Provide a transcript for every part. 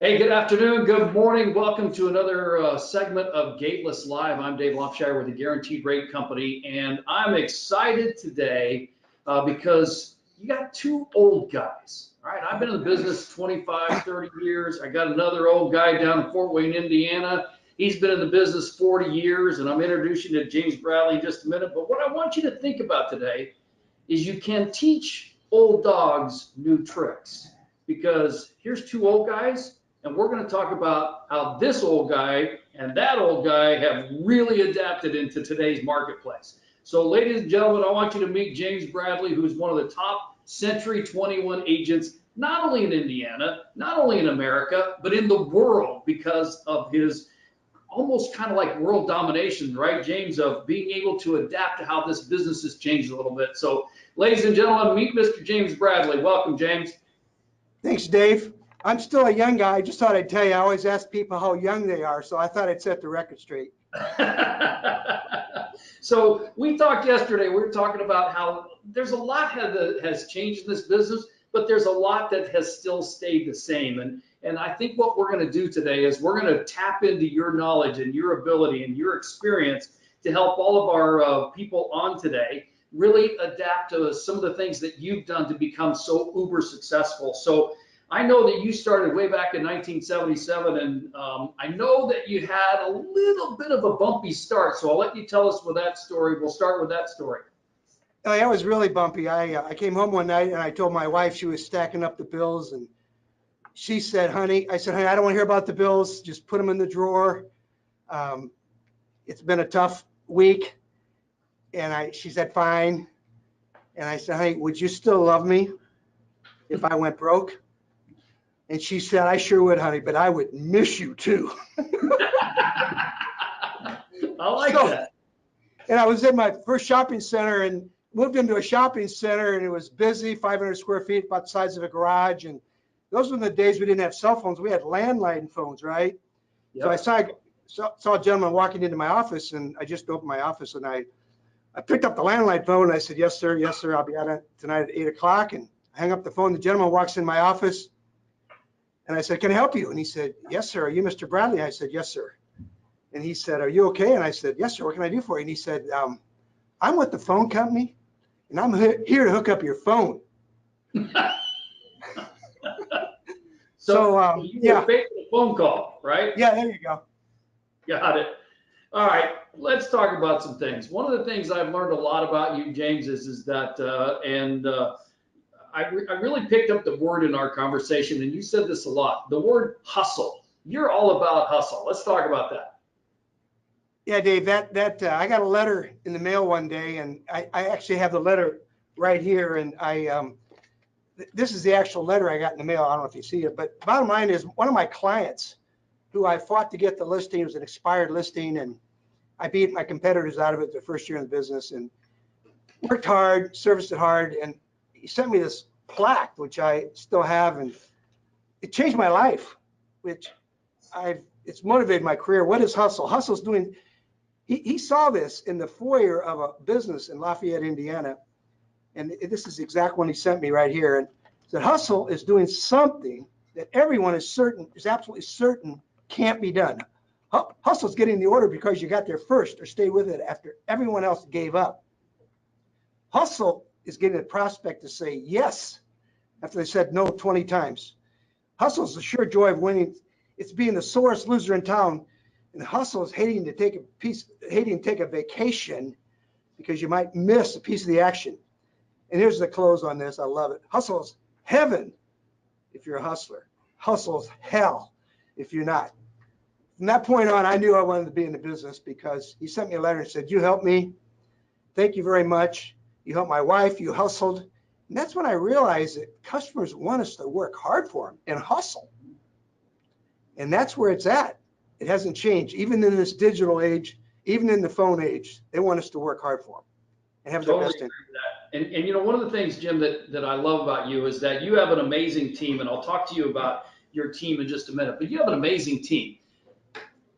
Hey, good afternoon, good morning. Welcome to another segment of Gateless Live. I'm Dave Lopshire with the Guaranteed Rate Company, and I'm excited today because you got two old guys. All right, I've been in the business 25, 30 years. I got another old guy down in Fort Wayne, Indiana. He's been in the business 40 years, and I'm introducing you to James Bradley in just a minute. But what I want you to think about today is you can teach old dogs new tricks, because here's two old guys, and we're going to talk about how this old guy and that old guy have really adapted into today's marketplace. So, ladies and gentlemen, I want you to meet James Bradley, who's one of the top Century 21 agents, not only in Indiana, not only in America, but in the world, because of his almost kind of like world domination, right, James, of being able to adapt to how this business has changed a little bit. So, ladies and gentlemen, meet Mr. James Bradley. Welcome, James. Thanks, Dave. I'm still a young guy. I just thought I'd tell you, I always ask people how young they are, so I thought I'd set the record straight. So we talked yesterday, we were talking about how there's a lot that has changed in this business, but there's a lot that has still stayed the same. And I think what we're going to do today is we're going to tap into your knowledge and your ability and your experience to help all of our people on today really adapt to some of the things that you've done to become so uber successful. So I know that you started way back in 1977, and I know that you had a little bit of a bumpy start. So I'll let you tell us with that story. We'll start with that story. Oh, yeah, it was really bumpy. I came home one night and I told my wife, she was stacking up the bills, and she said, honey, I said, honey, I don't want to hear about the bills. Just put them in the drawer. It's been a tough week. And she said, fine. And I said, honey, would you still love me if I went broke? And she said, I sure would, honey, but I would miss you too. I like that. And I was in my first shopping center and moved into a shopping center, and it was busy, 500 square feet, about the size of a garage. And those were the days we didn't have cell phones. We had landline phones, right? Yep. So I saw a gentleman walking into my office, and I just opened my office, and I picked up the landline phone, and I said, yes, sir, I'll be out tonight at 8 o'clock. And I hang up the phone. The gentleman walks in my office. And I said, can I help you? And he said, yes, sir. Are you Mr. Bradley? I said, yes, sir. And he said, are you okay? And I said, yes, sir. What can I do for you? And he said, I'm with the phone company, and I'm here to hook up your phone. So you were faking a phone call, right? Yeah, there you go. Got it. All right, let's talk about some things. One of the things I've learned a lot about you, James, is that, I really picked up the word in our conversation, and you said this a lot, the word hustle. You're all about hustle. Let's talk about that. Yeah, Dave, I got a letter in the mail one day, and I actually have the letter right here, and this is the actual letter I got in the mail. I don't know if you see it, but bottom line is one of my clients who I fought to get the listing, it was an expired listing, and I beat my competitors out of it the first year in the business, and worked hard, serviced it hard, and he sent me this plaque, which I still have, and it changed my life, it's motivated my career. What is hustle? Hustle's doing, he saw this in the foyer of a business in Lafayette, Indiana, and this is the exact one he sent me right here, and said hustle is doing something that everyone is absolutely certain can't be done. Hustle's getting the order because you got there first or stay with it after everyone else gave up. Hustle is getting a prospect to say yes after they said no 20 times. Hustle is the sure joy of winning. It's being the sorest loser in town. And hustle is hating to take a vacation because you might miss a piece of the action. And here's the close on this. I love it. Hustle is heaven if you're a hustler. Hustle is hell if you're not. From that point on, I knew I wanted to be in the business because he sent me a letter and said, you helped me. Thank you very much. You helped my wife, you hustled. And that's when I realized that customers want us to work hard for them and hustle. And that's where it's at. It hasn't changed. Even in this digital age, even in the phone age, they want us to work hard for them and have their best interest. And you know, one of the things, Jim, that I love about you is that you have an amazing team, and I'll talk to you about your team in just a minute, but you have an amazing team.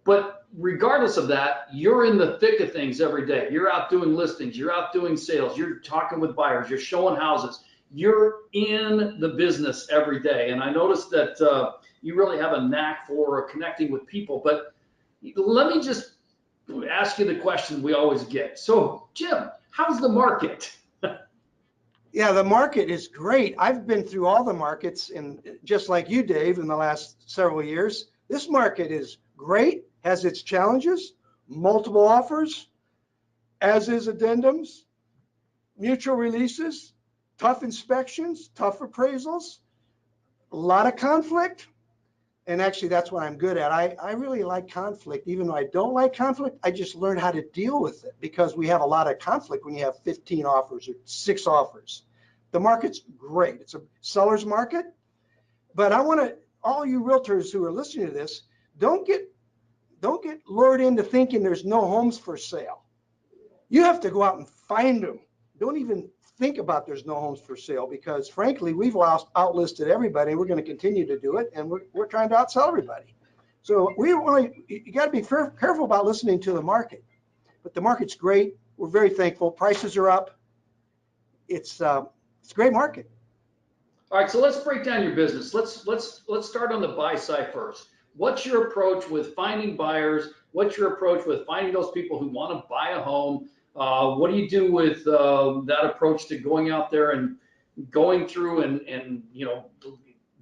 But regardless of that, you're in the thick of things every day. You're out doing listings, you're out doing sales, you're talking with buyers, you're showing houses. You're in the business every day. And I noticed that you really have a knack for connecting with people. But let me just ask you the question we always get. So, Jim, how's the market? Yeah, the market is great. I've been through all the markets, and just like you, Dave, in the last several years. This market is great, has its challenges, multiple offers, as is addendums, mutual releases, tough inspections, tough appraisals, a lot of conflict. And actually, that's what I'm good at. I really like conflict. Even though I don't like conflict, I just learned how to deal with it because we have a lot of conflict when you have 15 offers or 6 offers. The market's great. It's a seller's market. But I want to, all you realtors who are listening to this, don't get lured into thinking there's no homes for sale. You have to go out and find them. Don't even think about there's no homes for sale because frankly, we've outlisted everybody. We're going to continue to do it. And we're trying to outsell everybody. So you got to be careful about listening to the market, but the market's great. We're very thankful. Prices are up. It's a great market. All right, so let's break down your business. Let's start on the buy side first. What's your approach with finding buyers? What's your approach with finding those people who want to buy a home? What do you do with that approach to going out there and going through and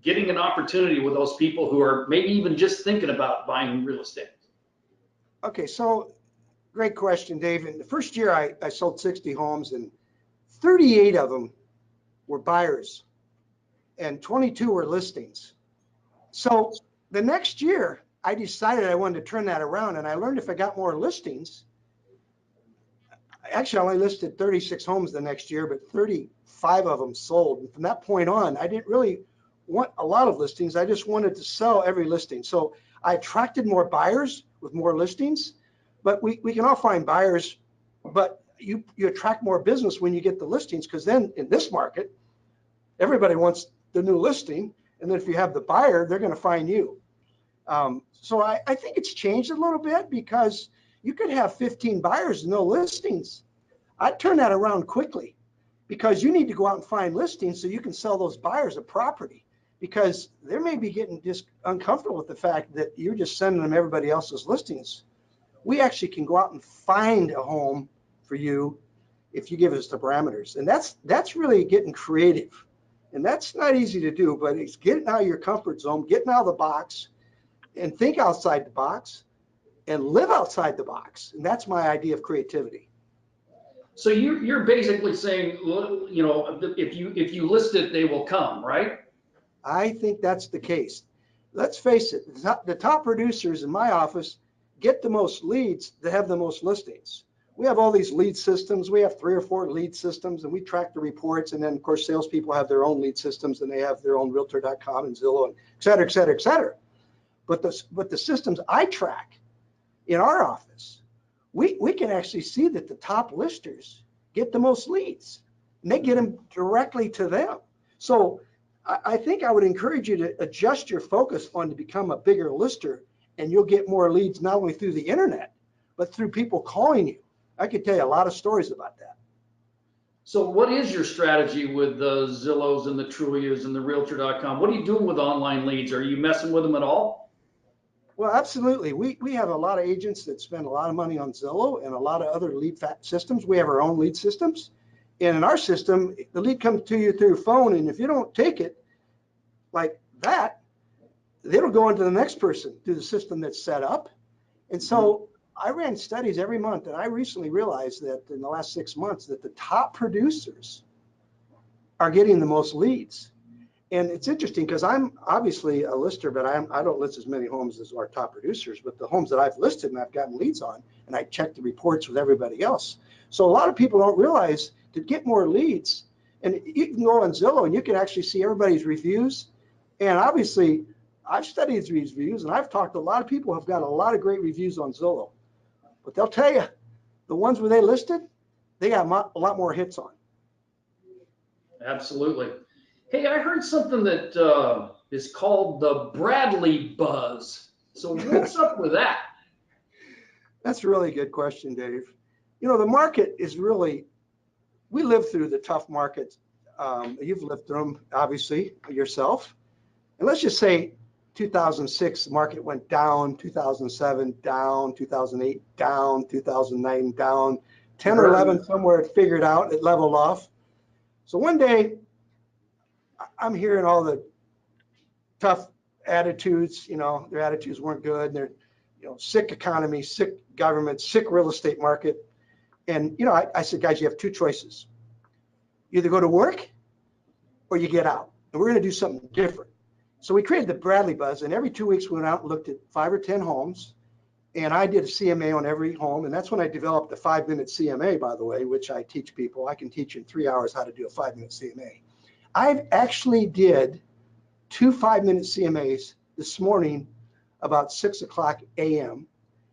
getting an opportunity with those people who are maybe even just thinking about buying real estate? Okay, so great question, Dave. In the first year, I sold 60 homes, and 38 of them were buyers, and 22 were listings. So the next year, I decided I wanted to turn that around, and I learned if I got more listings, actually I only listed 36 homes the next year, but 35 of them sold. And from that point on, I didn't really want a lot of listings. I just wanted to sell every listing. So I attracted more buyers with more listings, but we can all find buyers, but you attract more business when you get the listings, because then in this market, everybody wants the new listing. And then if you have the buyer, they're going to find you. So I think it's changed a little bit because you could have 15 buyers and no listings. I'd turn that around quickly because you need to go out and find listings so you can sell those buyers a property, because they may be getting just uncomfortable with the fact that you're just sending them everybody else's listings. We actually can go out and find a home for you if you give us the parameters. And that's really getting creative. And that's not easy to do, but it's getting out of your comfort zone, getting out of the box, and think outside the box and live outside the box. And that's my idea of creativity. So you're basically saying, if you list it, they will come, right? I think that's the case. Let's face it, the top producers in my office get the most leads that have the most listings. We have all these lead systems. We have 3 or 4 lead systems, and we track the reports. And then, of course, salespeople have their own lead systems, and they have their own Realtor.com and Zillow, and et cetera, et cetera, et cetera. But the systems I track in our office, we can actually see that the top listers get the most leads, and they get them directly to them. So I think I would encourage you to adjust your focus on to become a bigger lister, and you'll get more leads not only through the internet, but through people calling you. I could tell you a lot of stories about that. So what is your strategy with the Zillows and the Trulias and the Realtor.com? What are you doing with online leads? Are you messing with them at all? Well, absolutely. We have a lot of agents that spend a lot of money on Zillow and a lot of other lead systems. We have our own lead systems. And in our system, the lead comes to you through your phone. And if you don't take it like that, it'll go into the next person through the system that's set up. And so I ran studies every month, and I recently realized that in the last 6 months that the top producers are getting the most leads. And it's interesting because I'm obviously a lister, but I don't list as many homes as our top producers, but the homes that I've listed and I've gotten leads on, and I check the reports with everybody else. So a lot of people don't realize to get more leads, and you can go on Zillow and you can actually see everybody's reviews. And obviously I've studied these reviews, and I've talked to a lot of people who have got a lot of great reviews on Zillow. But they'll tell you, the ones where they listed, they got a lot more hits on. Absolutely. Hey, I heard something that is called the Bradley buzz. So what's up with that? That's a really good question, Dave. The market is really, we live through the tough markets. You've lived through them, obviously, yourself. And let's just say 2006, the market went down, 2007 down, 2008 down, 2009 down, 10 or 11 somewhere it figured out, it leveled off. So one day I'm hearing all the tough attitudes, their attitudes weren't good. And they're, sick economy, sick government, sick real estate market. And, I said, guys, you have two choices. You either go to work or you get out. And we're going to do something different. So we created the Bradley Buzz, and every 2 weeks we went out and looked at 5 or 10 homes, and I did a CMA on every home, and that's when I developed the 5-minute CMA, by the way, which I teach people. I can teach in 3 hours how to do a 5-minute CMA. I've actually did 2 5-minute CMAs this morning about 6 o'clock a.m.,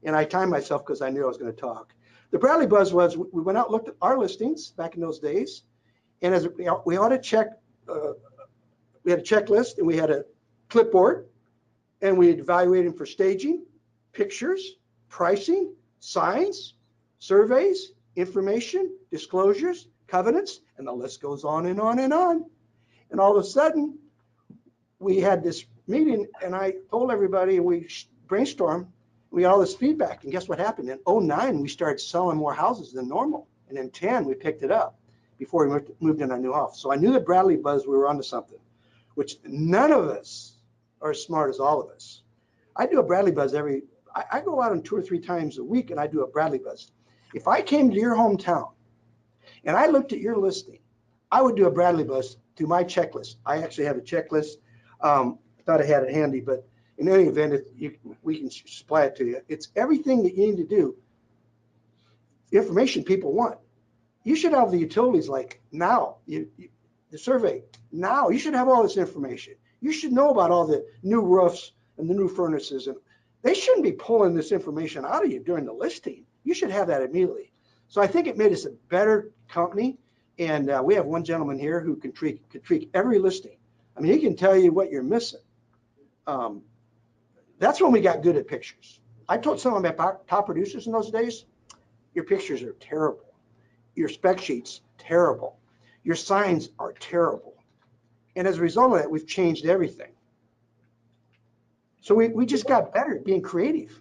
and I timed myself because I knew I was going to talk. The Bradley Buzz was, we went out and looked at our listings back in those days, and as we ought to check, we had a checklist and we had a clipboard, and we evaluated for staging, pictures, pricing, signs, surveys, information, disclosures, covenants, and the list goes on and on and on. And all of a sudden, we had this meeting, and I told everybody, and we brainstormed, we got all this feedback, and guess what happened? In 2009, we started selling more houses than normal, and in 2010, we picked it up before we moved in our new house. So I knew the Bradley Buzz, we were onto something, which none of us are as smart as all of us. I do a Bradley Buzz I go out on 2 or 3 times a week and I do a Bradley Buzz. If I came to your hometown and I looked at your listing, I would do a Bradley Buzz to my checklist. I actually have a checklist. I thought I had it handy, but in any event, we can supply it to you. It's everything that you need to do. The information people want. You should have the utilities like now, the survey now. You should have all this information. You should know about all the new roofs and the new furnaces, and they shouldn't be pulling this information out of you during the listing. You should have that immediately. So I think it made us a better company, and we have one gentleman here who can tweak every listing. I mean, he can tell you what you're missing. That's when we got good at pictures. I told some of my top producers in those days, your pictures are terrible. Your spec sheets, terrible. Your signs are terrible. And as a result of that, we've changed everything. So we just got better at being creative.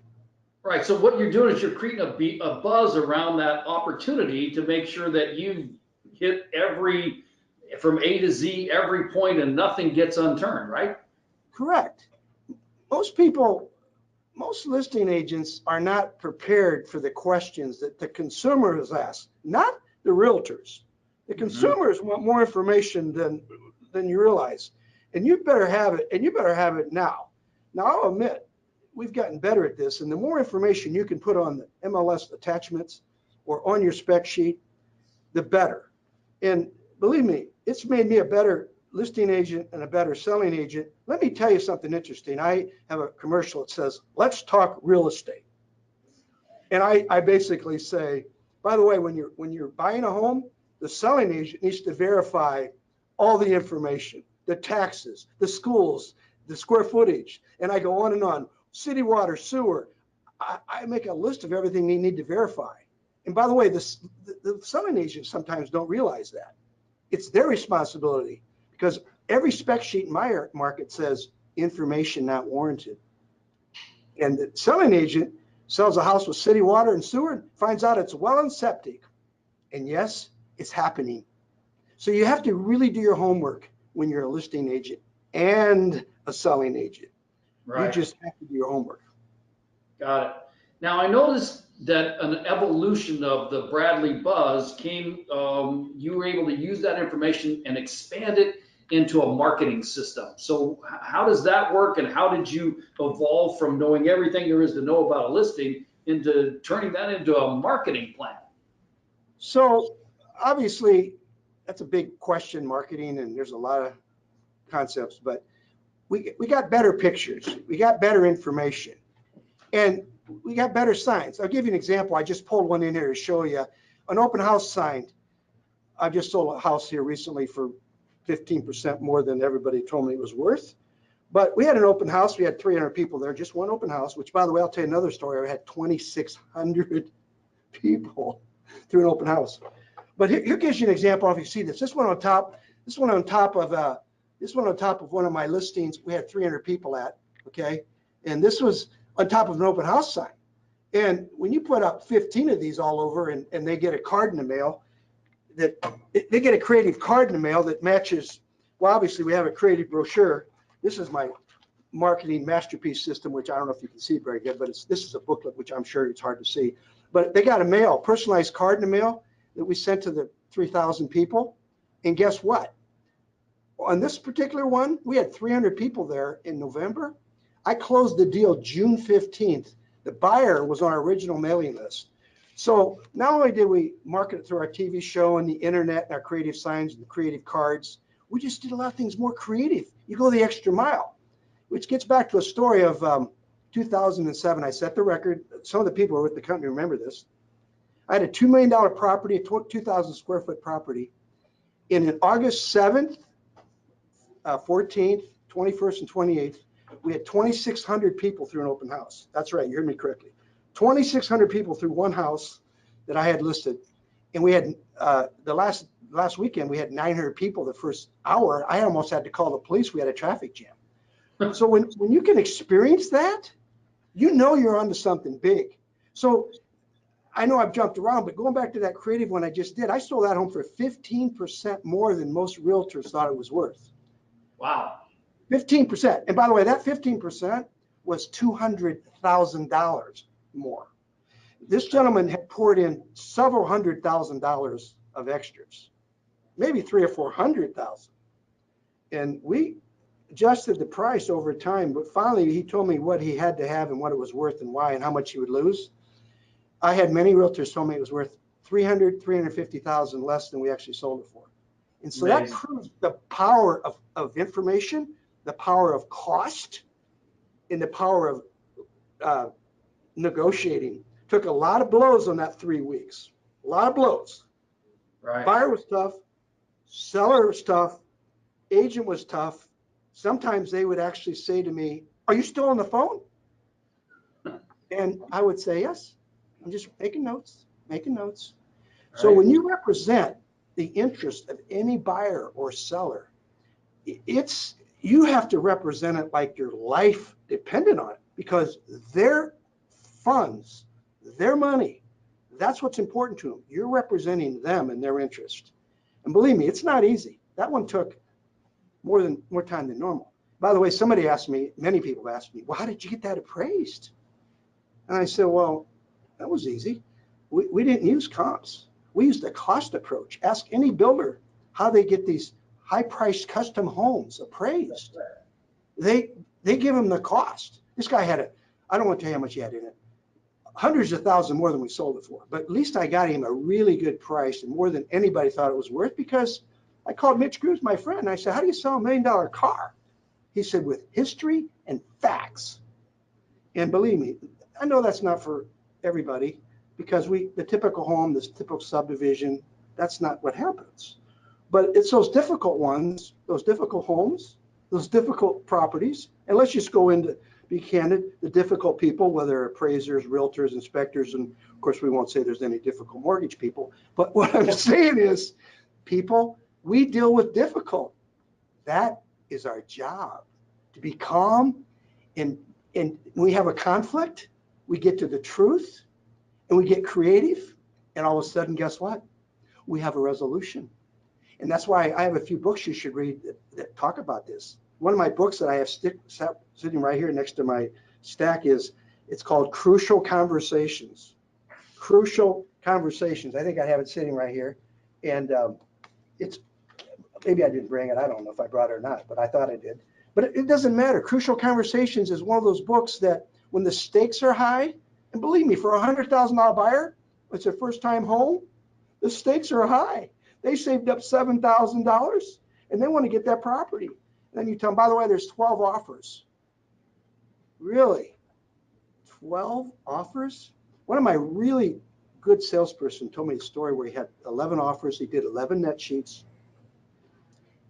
Right. So what you're doing is you're creating a buzz around that opportunity to make sure that you hit from A to Z, every point, and nothing gets unturned, right? Correct. Most listing agents are not prepared for the questions that the consumers ask, not the realtors. The consumers want more information than you realize, and you better have it, and you better have it now. Now, I'll admit, we've gotten better at this, and the more information you can put on the MLS attachments or on your spec sheet, the better. And believe me, it's made me a better listing agent and a better selling agent. Let me tell you something interesting. I have a commercial that says, "Let's talk real estate." And I basically say, by the way, when you're buying a home, the selling agent needs to verify all the information, the taxes, the schools, the square footage, and I go on and on. City water, sewer. I make a list of everything they need to verify. And by the way, the selling agents sometimes don't realize that. It's their responsibility because every spec sheet in my market says information not warranted. And the selling agent sells a house with city water and sewer and finds out it's well and septic. And yes, it's happening. So you have to really do your homework when you're a listing agent and a selling agent. Right. You just have to do your homework. Got it. Now, I noticed that an evolution of the Bradley Buzz came, you were able to use that information and expand it into a marketing system. So how does that work, and how did you evolve from knowing everything there is to know about a listing into turning that into a marketing plan? So obviously, that's a big question, marketing, and there's a lot of concepts, but we got better pictures, we got better information, and we got better signs. I'll give you an example. I just pulled one in here to show you an open house sign. I just sold a house here recently for 15% more than everybody told me it was worth. But we had an open house. We had 300 people there, just one open house, which, by the way, I'll tell you another story. I had 2,600 people through an open house. But here gives you an example. If you see this one on top of one of my listings, we had 300 people at. okay? And this was on top of an open house sign. And when you put up 15 of these all over and they get a card in the mail, they get a creative card in the mail that matches, well, obviously we have a creative brochure. This is my marketing masterpiece system, which I don't know if you can see very good, but this is a booklet, which I'm sure it's hard to see. But they got a personalized card in the mail that we sent to the 3,000 people. And guess what? On this particular one, we had 300 people there in November. I closed the deal June 15th. The buyer was on our original mailing list. So not only did we market it through our TV show and the internet and our creative signs and the creative cards, we just did a lot of things more creative. You go the extra mile, which gets back to a story of 2007. I set the record. Some of the people who are with the company remember this. I had a $2 million property, a 2,000 square foot property. And in August 7th, 14th, 21st, and 28th, we had 2,600 people through an open house. That's right, you heard me correctly. 2,600 people through one house that I had listed. And we had, the last weekend, we had 900 people the first hour. I almost had to call the police. We had a traffic jam. So when you can experience that, you know you're onto something big. So I know I've jumped around, but going back to that creative one I just did, I sold that home for 15% more than most realtors thought it was worth. Wow. 15%. And by the way, that 15% was $200,000 more. This gentleman had poured in several $100,000 of extras, maybe 300,000 or 400,000. And we adjusted the price over time, but finally he told me what he had to have and what it was worth and why and how much he would lose. I had many realtors tell me it was worth 350,000 less than we actually sold it for. And so Amazing. that proves the power of information, the power of cost, and the power of negotiating. Took a lot of blows on that 3 weeks, a lot of blows. Right. Buyer was tough, seller was tough, agent was tough. Sometimes they would actually say to me, "Are you still on the phone?" And I would say, "Yes, I'm just making notes, making notes." Right. So when you represent the interest of any buyer or seller, you have to represent it like your life depended on it, because their funds, their money, that's what's important to them. You're representing them and their interest. And believe me, it's not easy. That one took more time than normal. By the way, somebody asked me, many people asked me, "Well, how did you get that appraised?" And I said, "Well, that was easy. We didn't use comps. We used a cost approach. Ask any builder how they get these high-priced custom homes appraised. They give them the cost. This guy had I don't want to tell you how much he had in it, hundreds of thousands more than we sold it for, but at least I got him a really good price and more than anybody thought it was worth, because I called Mitch Cruz, my friend, and I said, "How do you sell $1 million car?" He said, "With history and facts." And believe me, I know that's not for everybody, because the typical home, this typical subdivision, that's not what happens. But it's those difficult ones, those difficult homes, those difficult properties, and let's just go into, be candid, the difficult people, whether appraisers, realtors, inspectors, and of course we won't say there's any difficult mortgage people, but what I'm saying is, people, we deal with difficult. That is our job, to be calm, and when we have a conflict, we get to the truth, and we get creative, and all of a sudden, guess what? We have a resolution. And that's why I have a few books you should read that talk about this. One of my books that I have sitting right here next to my stack it's called Crucial Conversations. Crucial Conversations. I think I have it sitting right here. And it's, maybe I didn't bring it. I don't know if I brought it or not, but I thought I did. But it doesn't matter. Crucial Conversations is one of those books that when the stakes are high, and believe me, for a $100,000 buyer, it's their first time home, the stakes are high. They saved up $7,000 and they want to get that property. And then you tell them, by the way, there's 12 offers. Really? 12 offers? One of my really good salesperson told me a story where he had 11 offers. He did 11 net sheets.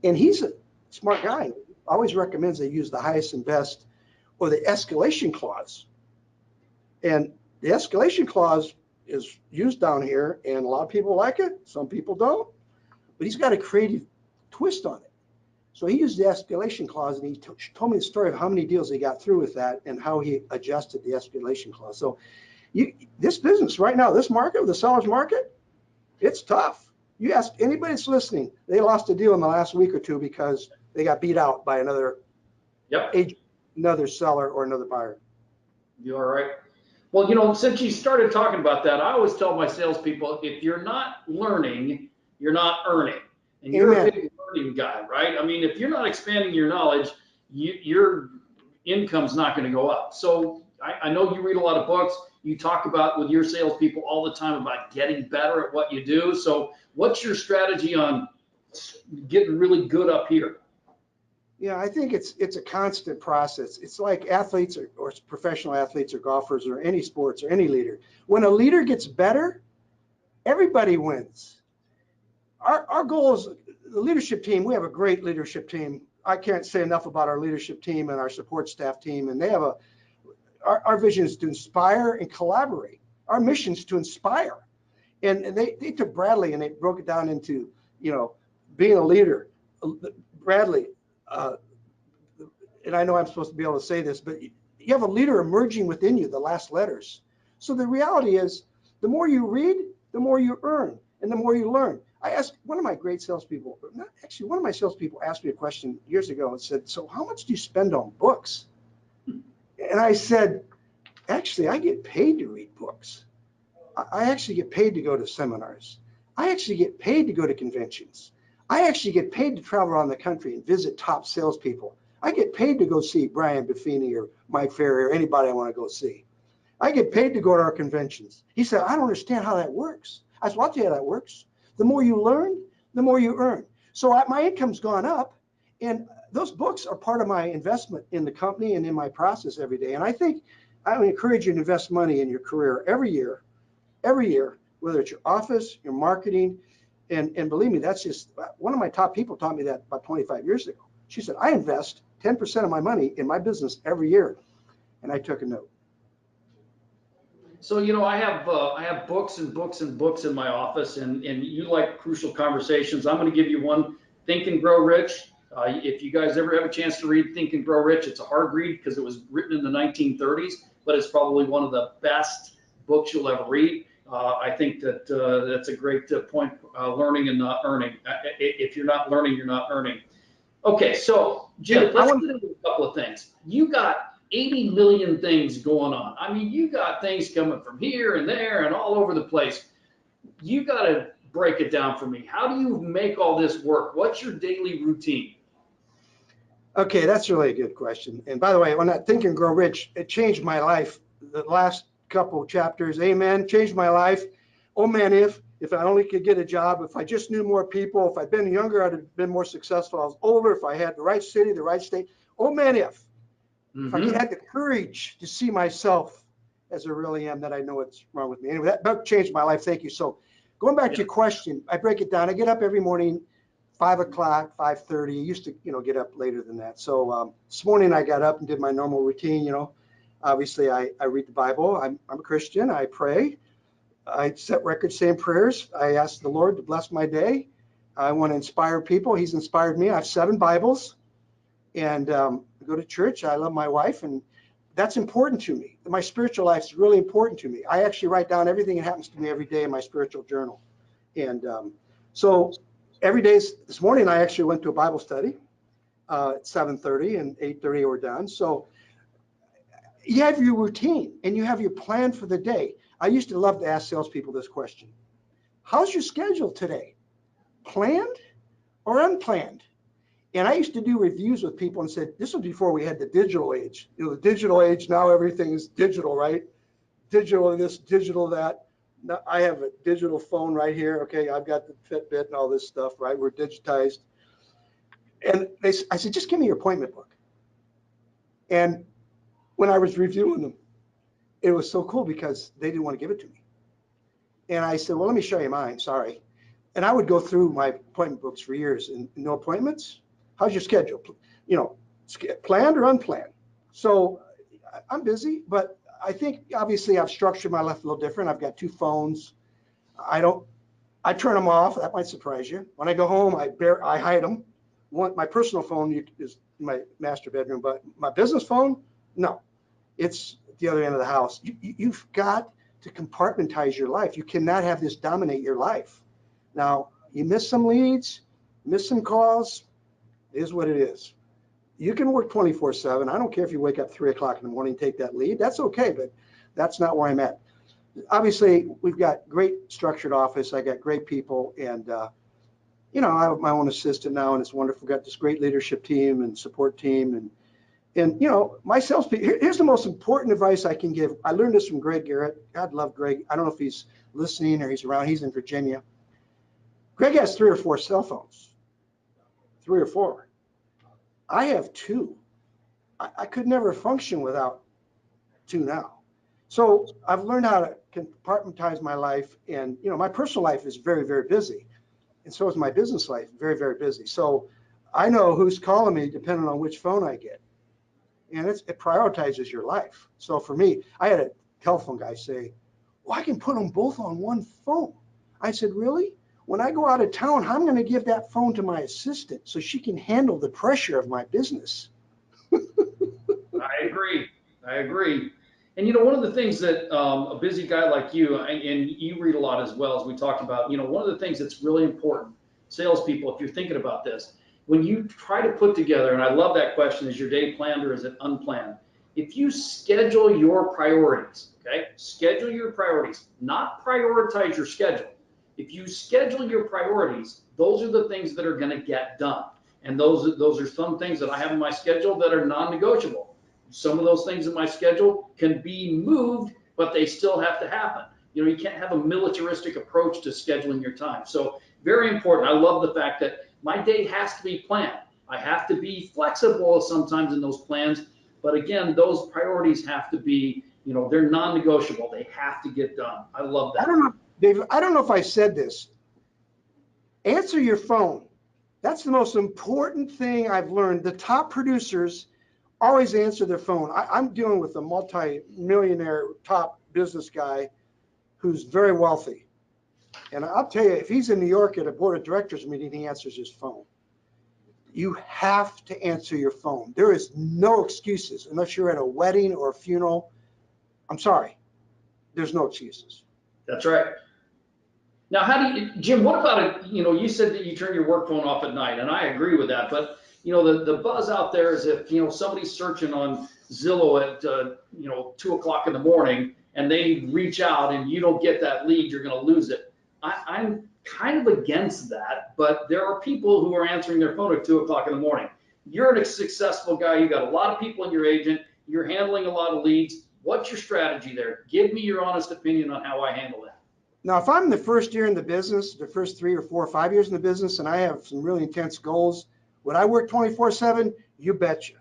And he's a smart guy. Always recommends they use the highest and best, or the escalation clause. And the escalation clause is used down here, and a lot of people like it. Some people don't. But he's got a creative twist on it. So he used the escalation clause, and he told me the story of how many deals he got through with that and how he adjusted the escalation clause. So this business right now, this market, the seller's market, it's tough. You ask anybody that's listening, they lost a deal in the last week or two because they got beat out by another agent, another seller, or another buyer. You all right? Well, since you started talking about that, I always tell my salespeople, if you're not learning, you're not earning. And you're a big learning guy, right? I mean, if you're not expanding your knowledge, your income's not going to go up. So I know you read a lot of books. You talk about with your salespeople all the time about getting better at what you do. So what's your strategy on getting really good up here? Yeah, I think it's a constant process. It's like athletes or professional athletes or golfers or any sports or any leader. When a leader gets better, everybody wins. Our goal is the leadership team. We have a great leadership team. I can't say enough about our leadership team and our support staff team. And they have our vision is to inspire and collaborate. Our mission is to inspire. And they took Bradley and they broke it down into, being a leader. Bradley, and I know I'm supposed to be able to say this, but you have a leader emerging within you, the last letters. So the reality is, the more you read, the more you earn, and the more you learn. I asked one of my great salespeople, one of my salespeople asked me a question years ago and said, so how much do you spend on books? And I said, actually, I get paid to read books. I actually get paid to go to seminars. I actually get paid to go to conventions. I actually get paid to travel around the country and visit top salespeople. I get paid to go see Brian Buffini or Mike Ferry or anybody I want to go see. I get paid to go to our conventions. He said, I don't understand how that works. I said, well, I'll tell you how that works. The more you learn, the more you earn. So my income's gone up, and those books are part of my investment in the company and in my process every day. And I think I would encourage you to invest money in your career every year, whether it's your office, your marketing. And believe me, that's just one of my top people taught me that about 25 years ago. She said, I invest 10% of my money in my business every year. And I took a note. So, I have books and books and books in my office, and you like crucial conversations. I'm going to give you one, Think and Grow Rich. If you guys ever have a chance to read Think and Grow Rich, it's a hard read because it was written in the 1930s, but it's probably one of the best books you'll ever read. I think that's a great point, learning and not earning. If you're not learning, you're not earning. Okay, so Jim, let's get into a couple of things. You got 80 million things going on. I mean, you got things coming from here and there and all over the place. You got to break it down for me. How do you make all this work? What's your daily routine? Okay, that's really a good question. And by the way, when that Think and Grow Rich, it changed my life. The last couple of chapters, amen, changed my life. Oh man, if I only could get a job, if I just knew more people, if I'd been younger, I'd have been more successful. I was older, if I had the right city, the right state. Oh man, if I had the courage to see myself as I really am, that I know what's wrong with me. Anyway, that book changed my life. Thank you. So going back to your question, I break it down. I get up every morning, 5 o'clock, 5:30. I used to, get up later than that. So this morning I got up and did my normal routine. Obviously I read the Bible. I'm a Christian. I pray. I set records saying prayers. I ask the Lord to bless my day. I want to inspire people. He's inspired me. I have 7 Bibles, and I go to church. I love my wife, and that's important to me. My spiritual life is really important to me. I actually write down everything that happens to me every day in my spiritual journal. And so every day, this morning, I actually went to a Bible study at 7:30 and 8:30 we're done. So you have your routine and you have your plan for the day. I used to love to ask salespeople this question. How's your schedule today? Planned or unplanned? And I used to do reviews with people and said, this was before we had the digital age. The digital age, now everything is digital, right? Digital this, digital that. Now I have a digital phone right here. Okay, I've got the Fitbit and all this stuff, right? We're digitized. And I said, just give me your appointment book. And when I was reviewing them, it was so cool because they didn't want to give it to me. And I said, well, let me show you mine, sorry. And I would go through my appointment books for years and no appointments. How's your schedule? Planned or unplanned? So I'm busy, but I think obviously I've structured my life a little different. I've got 2 phones. I turn them off. That might surprise you. When I go home, I hide them. my personal phone is my master bedroom, but my business phone, no, it's the other end of the house. You've got to compartmentalize your life. You cannot have this dominate your life. Now, you miss some leads, miss some calls, it is what it is. You can work 24/7. I don't care if you wake up 3 o'clock in the morning and take that lead. That's okay, but that's not where I'm at. Obviously, we've got great structured office. I got great people, and I have my own assistant now, and it's wonderful. Got this great leadership team and support team, and my salespeople. Here's the most important advice I can give. I learned this from Greg Garrett. God love Greg. I don't know if he's listening or he's around. He's in Virginia. Greg has 3 or 4 cell phones. 3 or 4. I have 2. I could never function without 2 now. So I've learned how to compartmentalize my life, and my personal life is very, very busy, and so is my business life, very, very busy. So I know who's calling me depending on which phone I get, and it prioritizes your life. So for me, I had a telephone guy say, "Well, I can put them both on one phone." I said, "Really? When I go out of town, I'm going to give that phone to my assistant so she can handle the pressure of my business." I agree. I agree. And one of the things that a busy guy like you, and you read a lot as well, as we talked about, one of the things that's really important, salespeople, if you're thinking about this, when you try to put together, and I love that question, is your day planned or is it unplanned? If you schedule your priorities, okay, schedule your priorities, not prioritize your schedule. If you schedule your priorities, those are the things that are going to get done. And those are some things that I have in my schedule that are non-negotiable. Some of those things in my schedule can be moved, but they still have to happen. You can't have a militaristic approach to scheduling your time. So very important. I love the fact that my day has to be planned. I have to be flexible sometimes in those plans, but again, those priorities have to be, they're non-negotiable. They have to get done. I love that. I don't know, Dave, I don't know if I said this. Answer your phone. That's the most important thing I've learned. The top producers always answer their phone. I'm dealing with a multi-millionaire top business guy who's very wealthy. And I'll tell you, if he's in New York at a board of directors meeting, he answers his phone. You have to answer your phone. There is no excuses unless you're at a wedding or a funeral. I'm sorry. There's no excuses. That's right. Now, Jim, what about it? You said that you turn your work phone off at night, and I agree with that. But, the buzz out there is if, somebody's searching on Zillow at, 2 o'clock in the morning and they reach out and you don't get that lead, you're going to lose it. I'm kind of against that, but there are people who are answering their phone at 2 o'clock in the morning. You're a successful guy. You got a lot of people in your agent. You're handling a lot of leads. What's your strategy there? Give me your honest opinion on how I handle that. Now, if I'm the first year in the business, the first 3 or 4 or 5 years in the business, and I have some really intense goals, would I work 24/7? You betcha.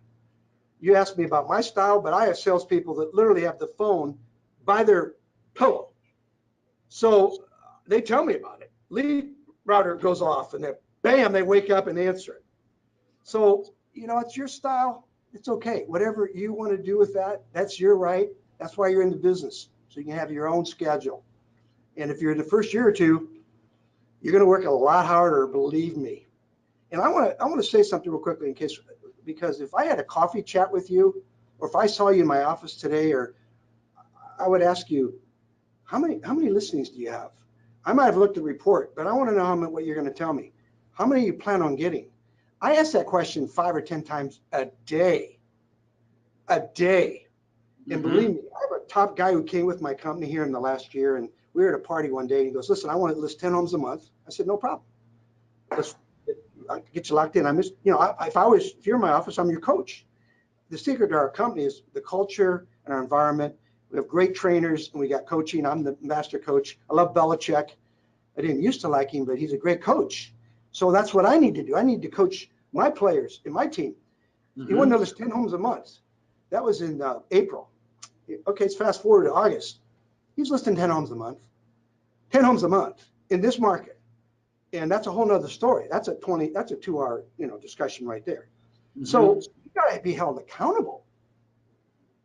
You asked me about my style, but I have salespeople that literally have the phone by their pillow. So they tell me about it. Lead router goes off, and then bam, they wake up and answer it. So, it's your style. It's okay. Whatever you want to do with that, that's your right. That's why you're in the business, so you can have your own schedule. And if you're in the first year or 2, you're going to work a lot harder, believe me. And I want to say something real quickly because if I had a coffee chat with you, or if I saw you in my office today, or I would ask you, how many listings do you have? I might have looked at the report, but I want to know what you're going to tell me. How many you plan on getting? I ask that question 5 or 10 times a day. And believe me, I have a top guy who came with my company here in the last year, and we were at a party one day, and he goes, "Listen, I want to list 10 homes a month." I said, "No problem. I'll get you locked in." If you're in my office, I'm your coach. The secret to our company is the culture and our environment. We have great trainers, and we got coaching. I'm the master coach. I love Belichick. I didn't used to like him, but he's a great coach. So that's what I need to do. I need to coach my players in my team. He wanted to list 10 homes a month. That was in April. Okay, let's fast forward to August. He's listing 10 homes a month. 10 homes a month in this market. And that's a whole nother story. That's a 2-hour, discussion right there. So you gotta be held accountable.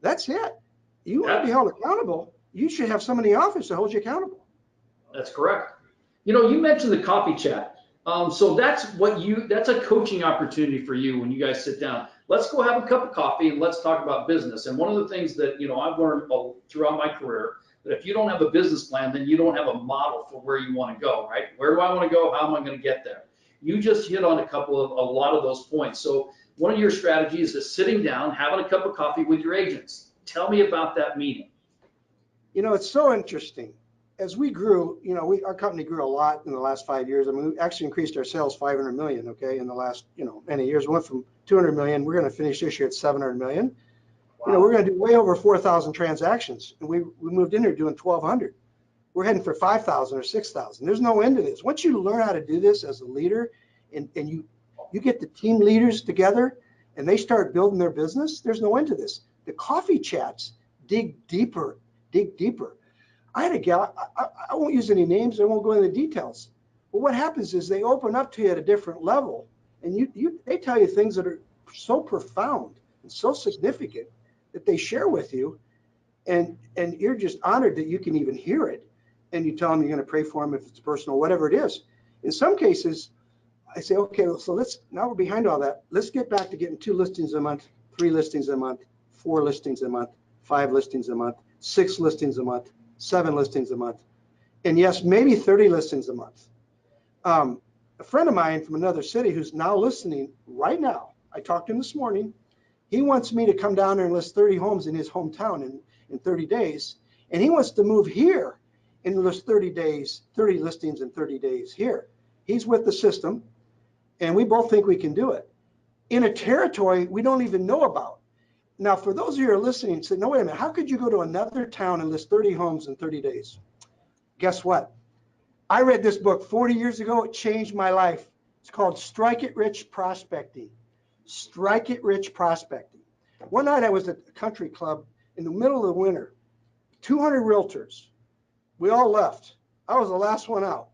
That's it. You want to be held accountable, you should have somebody in the office that holds you accountable. That's correct. You mentioned the coffee chat. So that's a coaching opportunity for you when you guys sit down. Let's go have a cup of coffee and let's talk about business. And one of the things that, I've learned throughout my career, that if you don't have a business plan, then you don't have a model for where you want to go, right? Where do I want to go? How am I going to get there? You just hit on a lot of those points. So one of your strategies is sitting down, having a cup of coffee with your agents. Tell me about that meeting. It's so interesting. As we grew, our company grew a lot in the last 5 years. I mean, we actually increased our sales 500 million, okay, in the last, many years. We went from 200 million. We're going to finish this year at 700 million. Wow. We're going to do way over 4,000 transactions. And we moved in here doing 1,200. We're heading for 5,000 or 6,000. There's no end to this. Once you learn how to do this as a leader, and you get the team leaders together and they start building their business, there's no end to this. The coffee chats dig deeper. I had a gal, I won't use any names, I won't go into the details. But what happens is they open up to you at a different level, and they tell you things that are so profound and so significant that they share with you, and you're just honored that you can even hear it. And you tell them you're going to pray for them if it's personal, whatever it is. In some cases, I say, okay, so now we're behind all that. Let's get back to getting 2 listings a month, 3 listings a month, 4 listings a month, 5 listings a month, 6 listings a month, 7 listings a month, and yes, maybe 30 listings a month. A friend of mine from another city who's now listening right now, I talked to him this morning. He wants me to come down there and list 30 homes in his hometown in 30 days, and he wants to move here and list 30 listings in 30 days here. He's with the system, and we both think we can do it in a territory we don't even know about. Now, for those of you who are listening, say, no, wait a minute, how could you go to another town and list 30 homes in 30 days? Guess what? I read this book 40 years ago. It changed my life. It's called Strike It Rich Prospecting. Strike It Rich Prospecting. One night I was at a country club in the middle of the winter, 200 realtors. We all left. I was the last one out.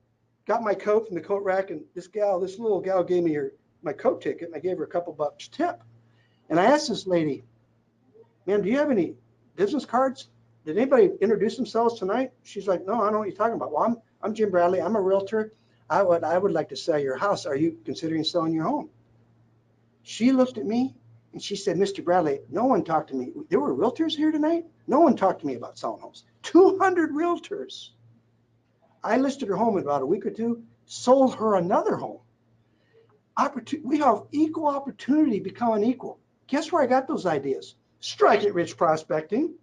Got my coat from the coat rack, and this little gal gave me my coat ticket, and I gave her a couple bucks tip. And I asked this lady, ma'am, do you have any business cards? Did anybody introduce themselves tonight? She's like, no, I don't know what you're talking about. Well, I'm Jim Bradley. I'm a realtor. I would like to sell your house. Are you considering selling your home? She looked at me and she said, Mr. Bradley, no one talked to me. There were realtors here tonight? No one talked to me about selling homes. 200 realtors. I listed her home in about a week or two, sold her another home. We have equal opportunity becoming equal. Guess where I got those ideas? Strike It Rich Prospecting.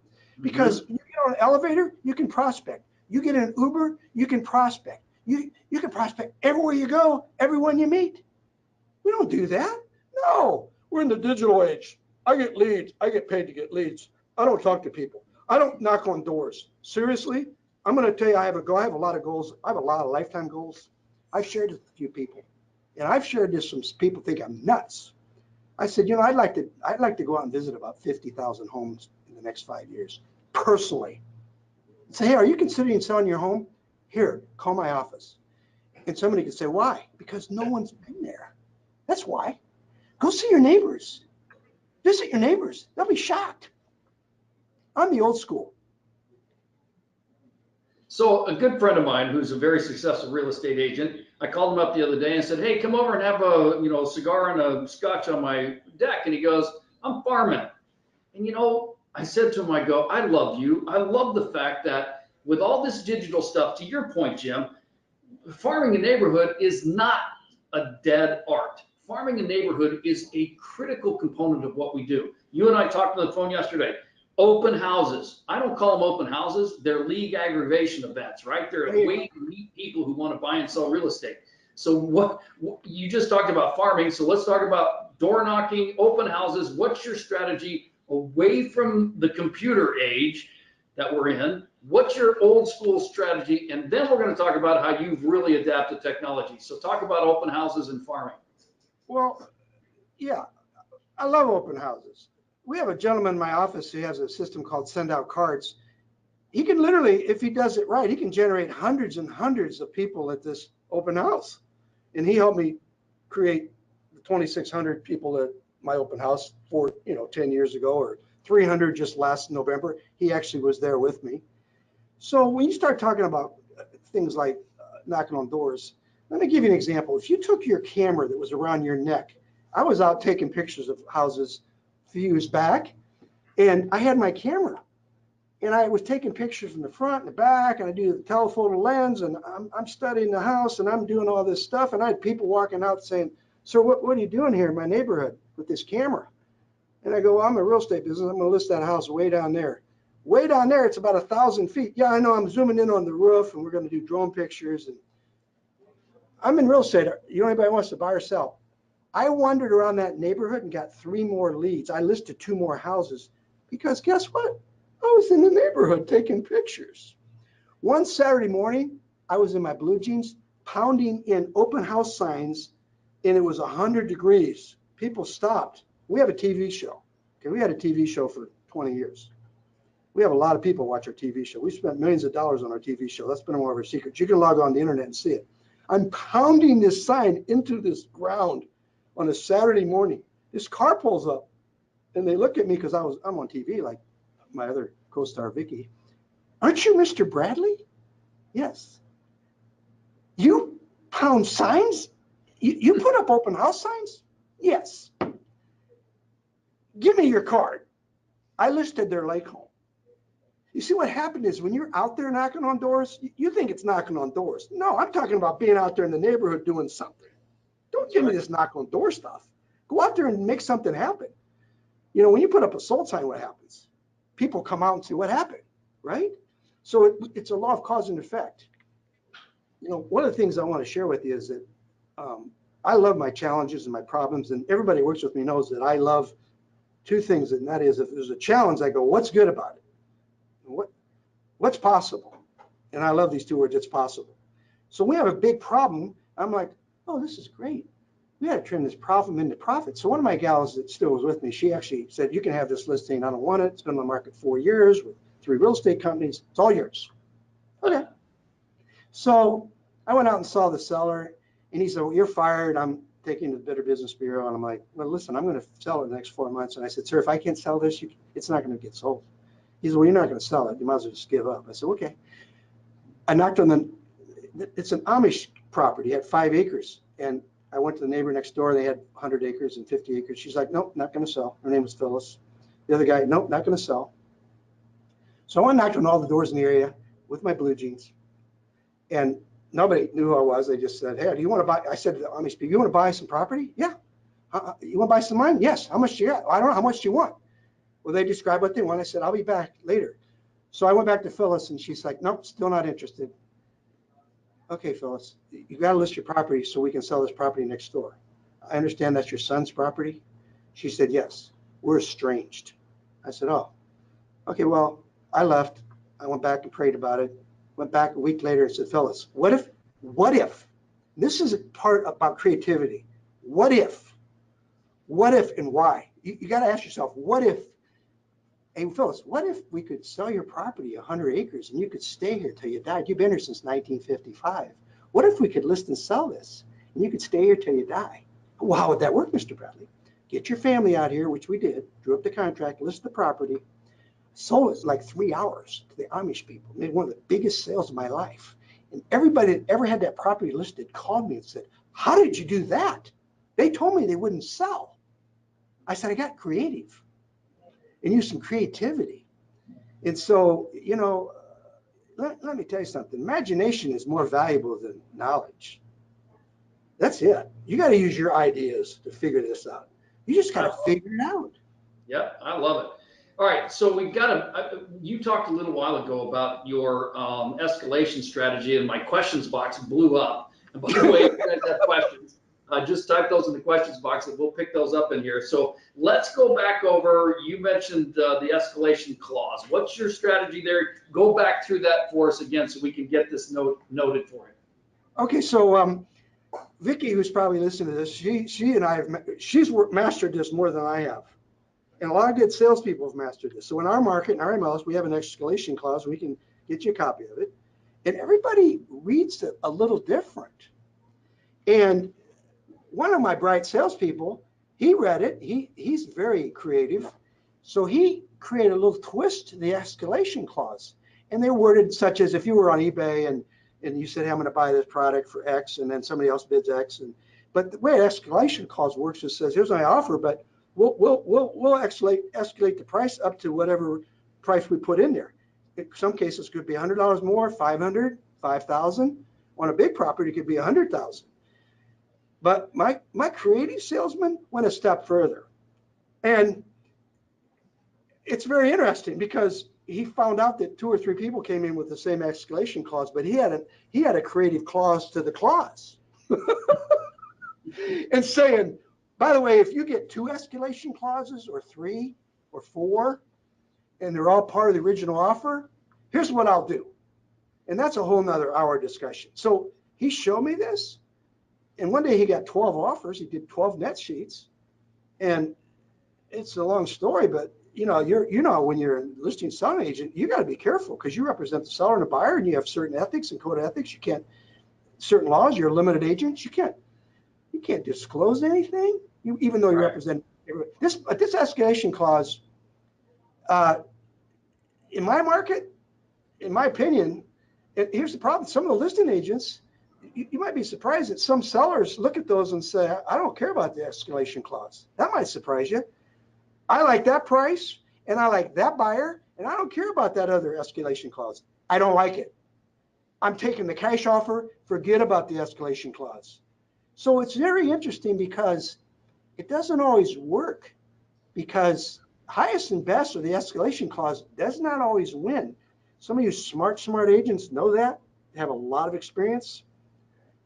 Because you get on an elevator, you can prospect. You get in an Uber, you can prospect. You can prospect everywhere you go, everyone you meet. We don't do that. No, we're in the digital age. I get leads. I get paid to get leads. I don't talk to people. I don't knock on doors. Seriously, I'm going to tell you, I have a lot of goals. I have a lot of lifetime goals. I've shared this with a few people, and I've shared this with some people think I'm nuts. I said, I'd like to go out and visit about 50,000 homes in the next 5 years, personally. Say, hey, are you considering selling your home? Here, call my office. And somebody could say, why? Because no one's been there. That's why. Go see your neighbors. Visit your neighbors. They'll be shocked. I'm the old school. So a good friend of mine who's a very successful real estate agent, I called him up the other day and said, hey, come over and have a cigar and a scotch on my deck. And he goes, I'm farming. And I said to him, I love you. I love the fact that with all this digital stuff, to your point, Jim, farming a neighborhood is not a dead art. Farming a neighborhood is a critical component of what we do. You and I talked on the phone yesterday. Open houses. I don't call them open houses. They're league aggravation events, right? They're a way to meet people who want to buy and sell real estate. So what you just talked about farming. So let's talk about door knocking, open houses. What's your strategy away from the computer age that we're in? What's your old school strategy? And then we're going to talk about how you've really adapted technology. So talk about open houses and farming. Well, yeah, I love open houses. We have a gentleman in my office who has a system called Send Out Cards. He can literally, if he does it right, he can generate hundreds and hundreds of people at this open house. And he helped me create the 2,600 people at my open house 10 years ago, or 300 just last November. He actually was there with me. So when you start talking about things like knocking on doors, Let me give you an example. If you took your camera that was around your neck, I was out taking pictures of houses a few years back, and I had my camera, and I was taking pictures from the front and the back, and I do the telephoto lens, and I'm studying the house, and I'm doing all this stuff, and I had people walking out saying, "Sir, what are you doing here in my neighborhood with this camera?" And I go, "Well, I'm a real estate business. I'm going to list that house way down there." Way down there, it's about 1,000 feet. Yeah, I know. I'm zooming in on the roof, and we're going to do drone pictures. And I'm in real estate. You know, anybody wants to buy or sell? I wandered around that neighborhood and got 3 more leads. I listed 2 more houses because guess what? I was in the neighborhood taking pictures. One Saturday morning, I was in my blue jeans pounding in open house signs, and it was 100 degrees. People stopped. We have a TV show. Okay, we had a TV show for 20 years. We have a lot of people watch our TV show. We spent millions of dollars on our TV show. That's been one of our secrets. You can log on the internet and see it. I'm pounding this sign into this ground on a Saturday morning. This car pulls up, and they look at me because I'm on TV like my other co-star Vicky. "Aren't you Mr. Bradley?" "Yes." "You pound signs? You put up open house signs?" "Yes." "Give me your card." I listed their lake home. You see, what happened is when you're out there knocking on doors, you think it's knocking on doors. No, I'm talking about being out there in the neighborhood doing something. Don't give me this knock on door stuff. Go out there and make something happen. You know, when you put up a sold sign, what happens? People come out and say, "What happened?" Right? So it's a law of cause and effect. You know, one of the things I want to share with you is that I love my challenges and my problems, and everybody who works with me knows that I love 2 things, and that is if there's a challenge, I go, "What's good about it? What's possible?" And I love these 2 words, it's possible. So we have a big problem. I'm like, "Oh, this is great. We got to turn this problem into profit." So one of my gals that still was with me, she actually said, "You can have this listing. I don't want it. It's been on the market 4 years with 3 real estate companies. It's all yours." Okay. So I went out and saw the seller, and he said, "Well, you're fired. I'm taking to the Better Business Bureau." And I'm like, "Well, listen, I'm going to sell it in the next 4 months." And I said, "Sir, if I can't sell this, it's not going to get sold." He said, "Well, you're not going to sell it. You might as well just give up." I said, "Okay." I knocked on it's an Amish property, it had 5 acres. And I went to the neighbor next door. They had 100 acres and 50 acres. She's like, "Nope, not going to sell." Her name was Phyllis. The other guy, "Nope, not going to sell." So I knocked on all the doors in the area with my blue jeans. And nobody knew who I was. They just said, "Hey, do you want to buy?" I said to the Amish people, "You want to buy some property?" "Yeah." "You want to buy some mine?" "Yes." "How much do you got?" "I don't know. How much do you want?" Well, they described what they want. I said, "I'll be back later." So I went back to Phyllis, and she's like, "Nope, still not interested." "Okay, Phyllis, you got to list your property so we can sell this property next door. I understand that's your son's property." She said, "Yes, we're estranged." I said, "Oh, okay." Well, I left. I went back and prayed about it. Went back a week later and said, "Phyllis, what if, this is a part about creativity. What if and why?" You got to ask yourself, what if, "Hey, Phyllis, what if we could sell your property 100 acres and you could stay here till you died? You've been here since 1955. What if we could list and sell this and you could stay here till you die?" "Well, how would that work, Mr. Bradley?" "Get your family out here," which we did, drew up the contract, listed the property, sold it like 3 hours to the Amish people. Made one of the biggest sales of my life. And everybody that ever had that property listed called me and said, "How did you do that? They told me they wouldn't sell." I said, "I got creative and used some creativity." And so, you know, let me tell you something. Imagination is more valuable than knowledge. That's it. You got to use your ideas to figure this out. You just got to figure it out. Yep, I love it. All right, so we've got you talked a little while ago about your escalation strategy, and my questions box blew up. And by the way, if you guys have questions, just type those in the questions box and we'll pick those up in here. So let's go back over, you mentioned the escalation clause. What's your strategy there? Go back through that for us again so we can get this noted for you. Okay, so Vicky, who's probably listening to this, she and I she's mastered this more than I have. And a lot of good salespeople have mastered this. So in our market, in our MLS, we have an escalation clause. We can get you a copy of it. And everybody reads it a little different. And one of my bright salespeople, he read it. He's very creative. So he created a little twist to the escalation clause. And they're worded such as if you were on eBay and and you said, hey, I'm going to buy this product for X, and then somebody else bids X. But the way escalation clause works is says, here's my offer, but we'll escalate the price up to whatever price we put in there. In some cases, it could be $100 more, 500, 5,000. On a big property, it could be 100,000. But my creative salesman went a step further, and it's very interesting because he found out that 2 or 3 people came in with the same escalation clause, but he had a creative clause to the clause. And saying, by the way, if you get 2 escalation clauses or 3 or 4, and they're all part of the original offer, here's what I'll do. And that's a whole nother hour discussion. So he showed me this, and one day he got 12 offers. He did 12 net sheets, and it's a long story, but when you're a listing selling agent, you got to be careful because you represent the seller and the buyer, and you have certain ethics and code of ethics. You can't, certain laws, you're a limited agent. You can't disclose anything, even though you represent this. But this escalation clause, in my market, in my opinion, here's the problem. Some of the listing agents, you might be surprised that some sellers look at those and say, I don't care about the escalation clause. That might surprise you. I like that price, and I like that buyer, and I don't care about that other escalation clause. I don't like it. I'm taking the cash offer, forget about the escalation clause. So it's very interesting because it doesn't always work, because highest and best or the escalation clause does not always win. Some of you smart agents know that, have a lot of experience.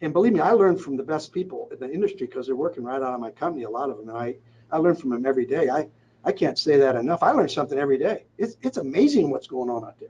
And believe me, I learn from the best people in the industry because they're working right out of my company, a lot of them. And I learn from them every day. I can't say that enough. I learn something every day. It's amazing what's going on out there.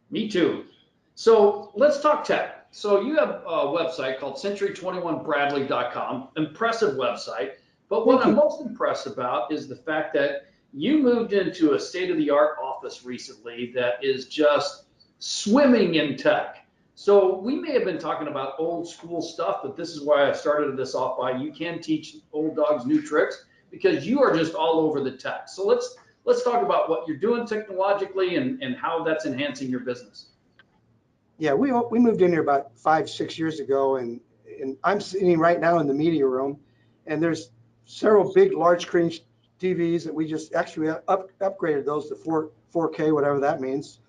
Me too. So let's talk tech. So you have a website called century21bradley.com, impressive website. But what I'm most impressed about is the fact that you moved into a state-of-the-art office recently that is just swimming in tech. So we may have been talking about old school stuff, but this is why I started this off by you can teach old dogs new tricks, because you are just all over the tech. So let's talk about what you're doing technologically and how that's enhancing your business. Yeah, we moved in here about 5-6 years ago, and I'm sitting right now in the media room, and there's several big large screen TVs that we just actually upgraded those to 4K, whatever that means.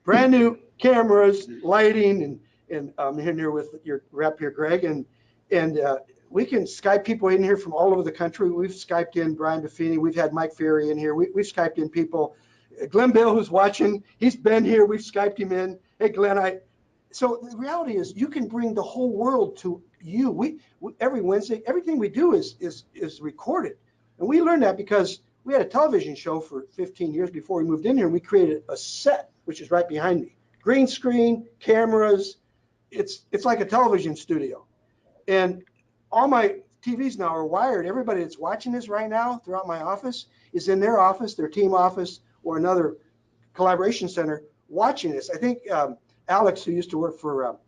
Brand new cameras, lighting, and I'm here with your rep here, Greg, and we can Skype people in here from all over the country. We've Skyped in Brian Buffini. We've had Mike Ferry in here. We've Skyped in people. Glenn Bill, who's watching, he's been here. We've Skyped him in. Hey, Glenn, so the reality is you can bring the whole world to you. We every Wednesday, everything we do is recorded. And we learned that because we had a television show for 15 years before we moved in here. And we created a set, which is right behind me. Green screen, cameras. It's like a television studio. And all my TVs now are wired. Everybody that's watching this right now throughout my office is in their office, their team office, or another collaboration center watching this. I think Alex, who used to work for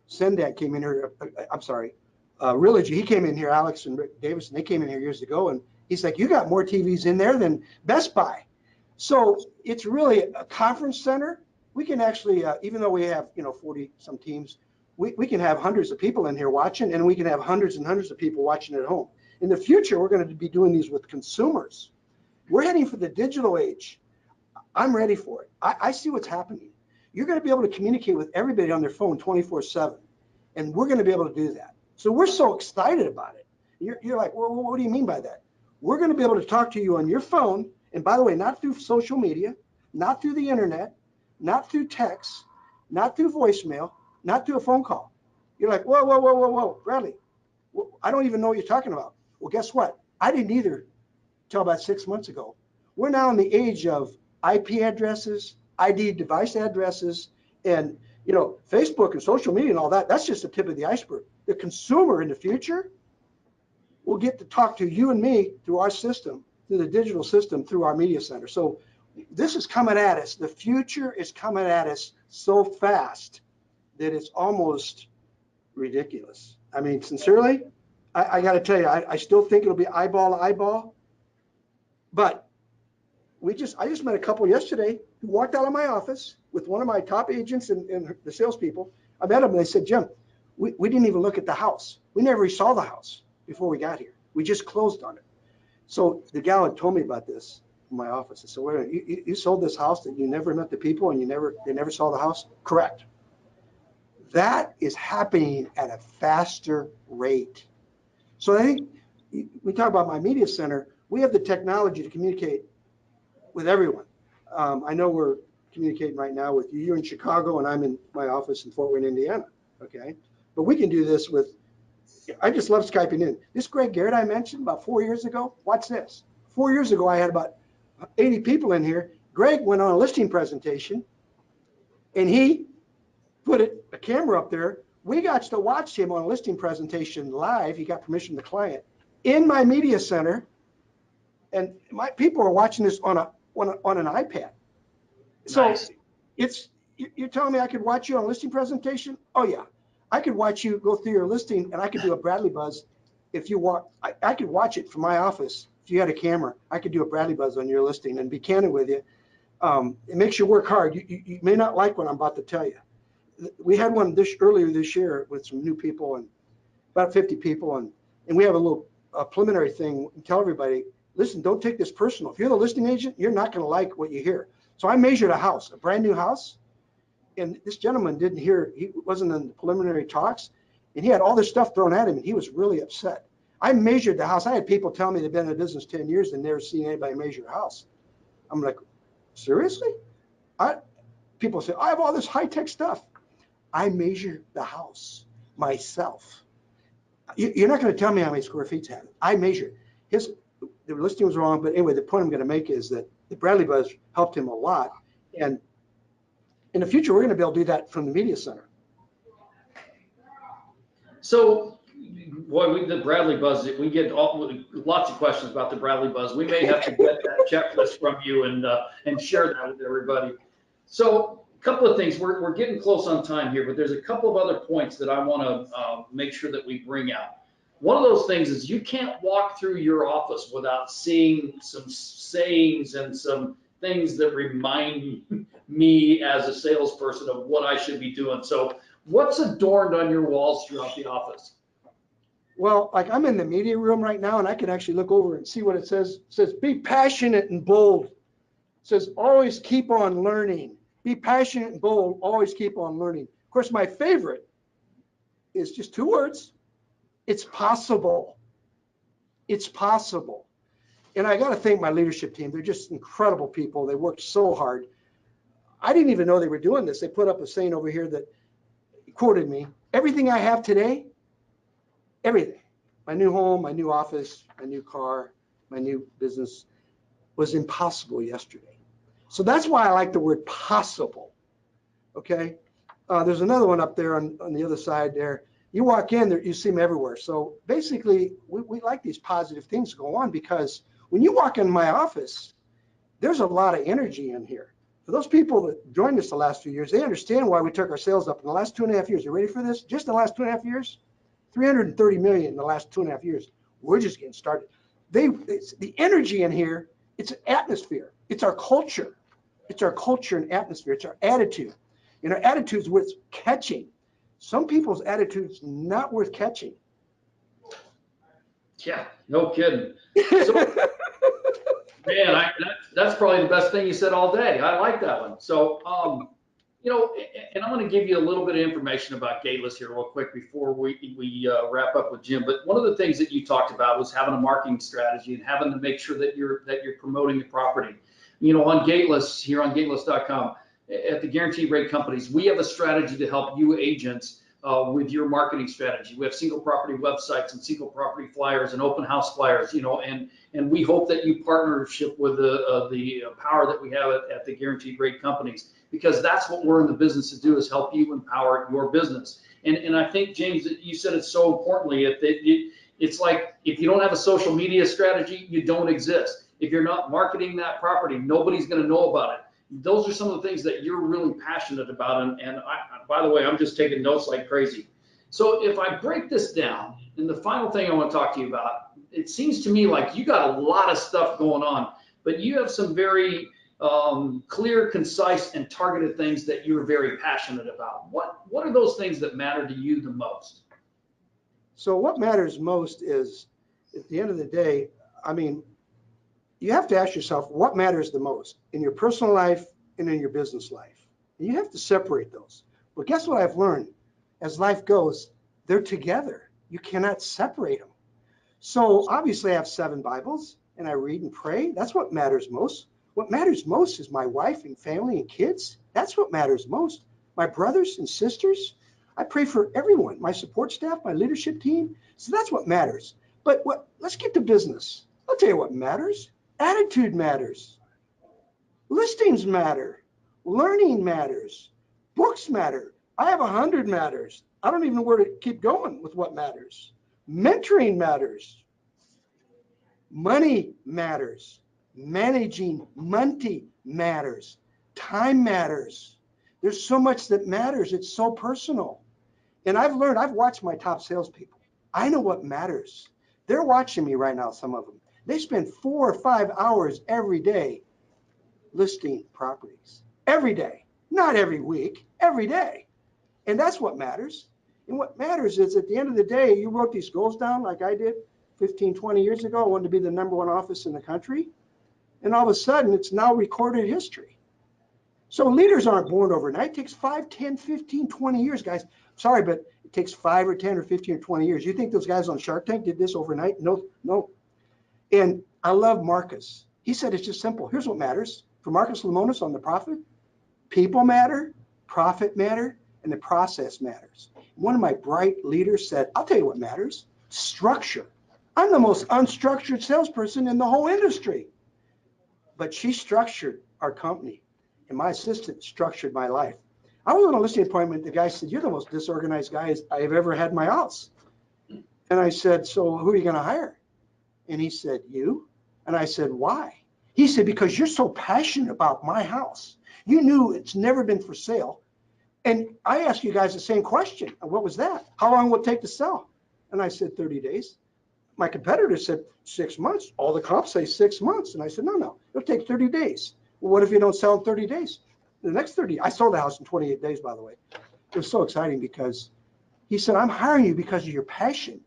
Sendak, came in here. I'm sorry, Realogy. He came in here, Alex and Rick Davis, and they came in here years ago. And he's like, you got more TVs in there than Best Buy. So it's really a conference center. We can actually, even though we have 40 some teams, we can have hundreds of people in here watching, and we can have hundreds and hundreds of people watching at home. In the future, we're going to be doing these with consumers. We're heading for the digital age. I'm ready for it. I see what's happening. You're going to be able to communicate with everybody on their phone 24/7, and we're going to be able to do that. So we're so excited about it. You're like, well, what do you mean by that? We're going to be able to talk to you on your phone, and by the way, not through social media, not through the internet, not through text, not through voicemail, not through a phone call. You're like, whoa, Bradley, I don't even know what you're talking about. Well, guess what? I didn't either until about 6 months ago. We're now in the age of IP addresses, ID device addresses, and Facebook and social media and all that. That's just the tip of the iceberg. The consumer in the future will get to talk to you and me through our system, through the digital system, through our media center. So this is coming at us. The future is coming at us so fast that it's almost ridiculous. I mean, sincerely, I got to tell you, I still think it'll be eyeball to eyeball. But I just met a couple yesterday who walked out of my office with one of my top agents and the salespeople. I met them and they said, Jim, we didn't even look at the house. We never saw the house before we got here. We just closed on it. So the gal had told me about this in my office. I said, wait a minute, you sold this house that you never met the people and they never saw the house? Correct. That is happening at a faster rate. So I think we talk about my media center. We have the technology to communicate with everyone. I know we're communicating right now with you. You're in Chicago and I'm in my office in Fort Wayne, Indiana. Okay. But we can do this with, I just love Skyping in. This Greg Garrett I mentioned about 4 years ago, watch this. 4 years ago, I had about 80 people in here. Greg went on a listing presentation and he put a camera up there. We got to watch him on a listing presentation live. He got permission from the client in my media center. And my people are watching this on an iPad. So Nice. you're telling me I could watch you on a listing presentation? Oh yeah. I could watch you go through your listing and I could do a Bradley Buzz. If you want, I could watch it from my office. If you had a camera, I could do a Bradley Buzz on your listing and be candid with you. It makes you work hard. You may not like what I'm about to tell you. We had one earlier this year with some new people and about 50 people. And we have a little preliminary thing and tell everybody, listen, don't take this personal. If you're the listing agent, you're not going to like what you hear. So I measured a house, a brand new house. And this gentleman didn't hear, he wasn't in the preliminary talks, and he had all this stuff thrown at him, and he was really upset. I measured the house. I had people tell me they've been in the business 10 years and never seen anybody measure a house. I'm like, seriously? People say, I have all this high-tech stuff. I measured the house myself. You're not going to tell me how many square feet it had. I measured. The listing was wrong, but anyway, the point I'm going to make is that the Bradley Buzz helped him a lot. And in the future, we're going to be able to do that from the media center. So, boy, the Bradley Buzz, we get lots of questions about the Bradley Buzz. We may have to get that checklist from you and share that with everybody. So, a couple of things. We're getting close on time here, but there's a couple of other points that I want to make sure that we bring out. One of those things is you can't walk through your office without seeing some sayings and some things that remind me as a salesperson of what I should be doing. So what's adorned on your walls throughout the office? Well, like I'm in the media room right now and I can actually look over and see what it says. It says, be passionate and bold. It says, always keep on learning. Be passionate and bold, always keep on learning. Of course, my favorite is just 2 words. It's possible. It's possible. And I got to thank my leadership team. They're just incredible people. They worked so hard. I didn't even know they were doing this. They put up a saying over here that quoted me, everything I have today, everything, my new home, my new office, my new car, my new business was impossible yesterday. So that's why I like the word possible. Okay. There's another one up there on the other side there. You walk in there, you see them everywhere. So basically we like these positive things to go on because when you walk in my office, there's a lot of energy in here. For those people that joined us the last few years, they understand why we took our sales up in the last 2.5 years. You ready for this? Just in the last 2.5 years, 330 million in the last 2.5 years. We're just getting started. It's the energy in here. It's an atmosphere. It's our culture. It's our culture and atmosphere. It's our attitude. And our attitude is worth catching. Some people's attitude's not worth catching. Yeah, no kidding. So, man, that's probably the best thing you said all day. I like that one. So, and I'm going to give you a little bit of information about Gateless here real quick before we wrap up with Jim. But one of the things that you talked about was having a marketing strategy and having to make sure that you're promoting the property. On Gateless, here on Gateless.com, at the Guaranteed Rate Companies, we have a strategy to help you agents with your marketing strategy. We have single property websites and single property flyers and open house flyers, and we hope that you partnership with the power that we have at the Guaranteed Rate Companies, because that's what we're in the business to do, is help you empower your business. And I think, James, that you said it so importantly, it's like if you don't have a social media strategy, you don't exist. If you're not marketing that property, nobody's going to know about it. Those are some of the things that you're really passionate about. And by the way, I'm just taking notes like crazy. So if I break this down, and the final thing I want to talk to you about, it seems to me like you got a lot of stuff going on, but you have some very clear, concise, and targeted things that you're very passionate about. What are those things that matter to you the most? So what matters most is, at the end of the day, I mean, you have to ask yourself what matters the most in your personal life and in your business life. And you have to separate those. But guess what I've learned? As life goes, they're together. You cannot separate them. So obviously I have 7 Bibles and I read and pray. That's what matters most. What matters most is my wife and family and kids. That's what matters most. My brothers and sisters. I pray for everyone, my support staff, my leadership team. So that's what matters. But let's get to business. I'll tell you what matters. Attitude matters. Listings matter. Learning matters. Books matter. I have 100 matters. I don't even know where to keep going with what matters. Mentoring matters. Money matters. Managing money matters. Time matters. There's so much that matters. It's so personal. And I've learned, I've watched my top salespeople. I know what matters. They're watching me right now, some of them. They spend 4 or 5 hours every day listing properties. Every day. Not every week, every day. And that's what matters. And what matters is at the end of the day, you wrote these goals down like I did 15, 20 years ago. I wanted to be the #1 office in the country. And all of a sudden, it's now recorded history. So leaders aren't born overnight. It takes 5, 10, 15, 20 years, guys. Sorry, but it takes 5 or 10 or 15 or 20 years. You think those guys on Shark Tank did this overnight? No, no. And I love Marcus. He said it's just simple. Here's what matters. For Marcus Lemonis on the profit, people matter, profit matter, and the process matters. One of my bright leaders said, I'll tell you what matters. Structure. I'm the most unstructured salesperson in the whole industry. But she structured our company, and my assistant structured my life. I was on a listing appointment. The guy said, you're the most disorganized guy I've ever had in my house. And I said, so who are you going to hire? And he said, you. And I said, why? He said, because you're so passionate about my house. You knew it's never been for sale. And I asked you guys the same question. What was that? How long will it take to sell? And I said, 30 days. My competitor said 6 months. All the comps say 6 months. And I said, no, it'll take 30 days. Well, what if you don't sell in 30 days? The next 30, I sold the house in 28 days, by the way. It was so exciting because he said, I'm hiring you because of your passion.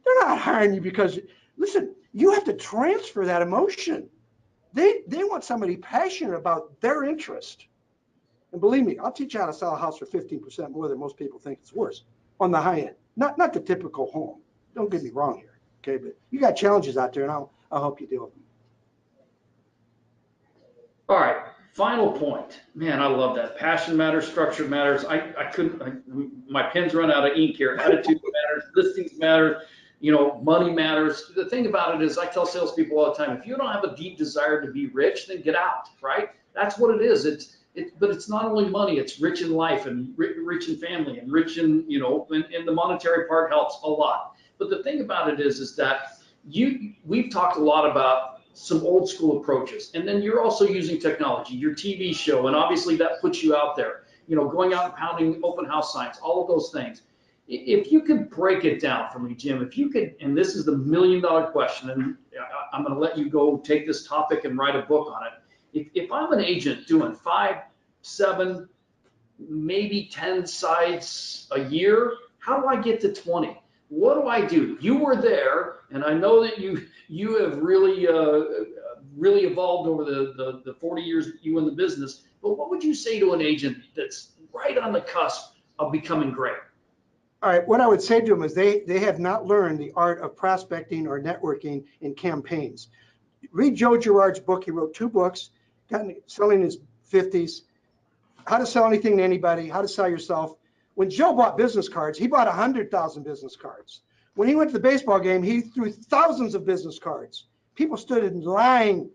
They're not hiring you because, listen, you have to transfer that emotion. They want somebody passionate about their interest. And believe me, I'll teach you how to sell a house for 15% more than most people think it's worth on the high end. Not the typical home. Don't get me wrong here, okay? But you got challenges out there, and I'll help you deal with them. All right, final point. Man, I love that. Passion matters, structure matters. My pen's run out of ink here. Attitude matters, listings matter, money matters. The thing about it is I tell salespeople all the time, if you don't have a deep desire to be rich, then get out, right? That's what it is. But it's not only money, it's rich in life and rich in family and rich in, and the monetary part helps a lot. But the thing about it is that we've talked a lot about some old school approaches, and then you're also using technology, your TV show, and obviously that puts you out there, going out and pounding open house signs, all of those things. If you could break it down for me, Jim, if you could, and this is the $1 million question, and I'm going to let you go take this topic and write a book on it. If I'm an agent doing 5, 7, maybe 10 sites a year, how do I get to 20? What do I do? You were there, and I know that you have really evolved over the 40 years that you were in the business. But what would you say to an agent that's right on the cusp of becoming great? All right, what I would say to them is they have not learned the art of prospecting or networking in campaigns. Read Joe Girard's book. He wrote 2 books, selling in his 50s. How to sell anything to anybody, how to sell yourself. When Joe bought business cards, he bought 100,000 business cards. When he went to the baseball game, he threw thousands of business cards. People stood in line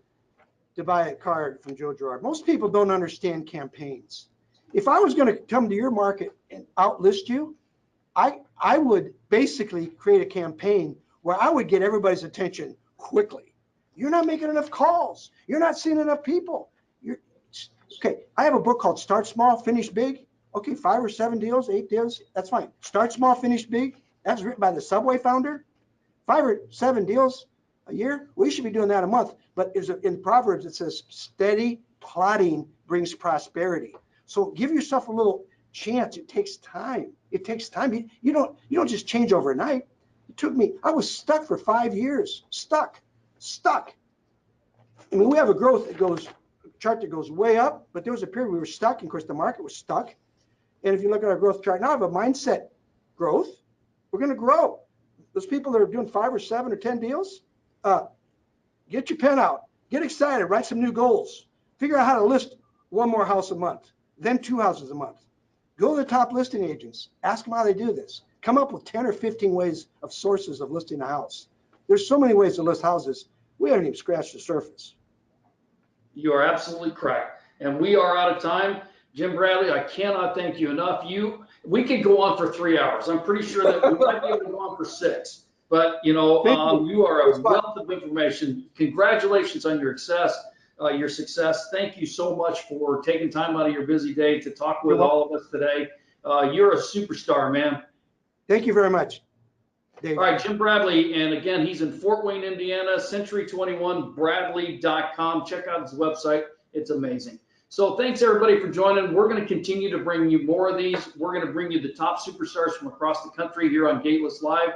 to buy a card from Joe Girard. Most people don't understand campaigns. If I was going to come to your market and outlist you, I would basically create a campaign where I would get everybody's attention quickly. You're not making enough calls. You're not seeing enough people. Okay, I have a book called Start Small, Finish Big. Okay, 5 or 7 deals, 8 deals, that's fine. Start Small, Finish Big. That's written by the Subway founder. 5 or 7 deals a year? We should be doing that a month. But in Proverbs, it says steady plodding brings prosperity. So give yourself a little chance. It takes time. It takes time. You don't just change overnight. It took me, I was stuck for 5 years, stuck. I mean, we have a growth chart that goes way up, but there was a period we were stuck. And of course, the market was stuck. And if you look at our growth chart now, I have a mindset growth. We're going to grow. Those people that are doing 5 or 7 or 10 deals, get your pen out, get excited, write some new goals, figure out how to list 1 more house a month, then 2 houses a month. Go to the top listing agents, ask them how they do this. Come up with 10 or 15 ways of sources of listing a house. There's so many ways to list houses. We haven't even scratched the surface. You are absolutely correct. And we are out of time. Jim Bradley, I cannot thank you enough. We could go on for 3 hours. I'm pretty sure that we might be able to go on for 6. But, you are a wealth of information. Congratulations on your success. Thank you so much for taking time out of your busy day to talk with all of us today. You're a superstar, man. Thank you very much, Dave. All right, Jim Bradley, and again, he's in Fort Wayne, Indiana, century21bradley.com. Check out his website. It's amazing. So thanks, everybody, for joining. We're going to continue to bring you more of these. We're going to bring you the top superstars from across the country here on Gateless Live.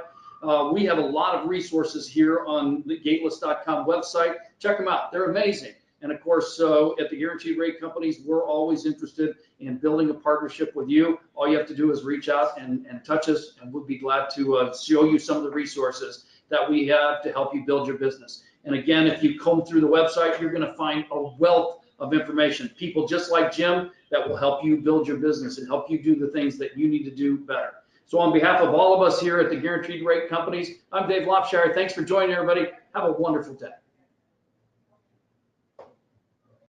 We have a lot of resources here on the gateless.com website. Check them out. They're amazing. And of course, at the Guaranteed Rate Companies, we're always interested in building a partnership with you. All you have to do is reach out and touch us, and we'll be glad to show you some of the resources that we have to help you build your business. And again, if you comb through the website, you're going to find a wealth of information, people just like Jim that will help you build your business and help you do the things that you need to do better. So on behalf of all of us here at the Guaranteed Rate Companies, I'm Dave Lopshire. Thanks for joining, everybody. Have a wonderful day.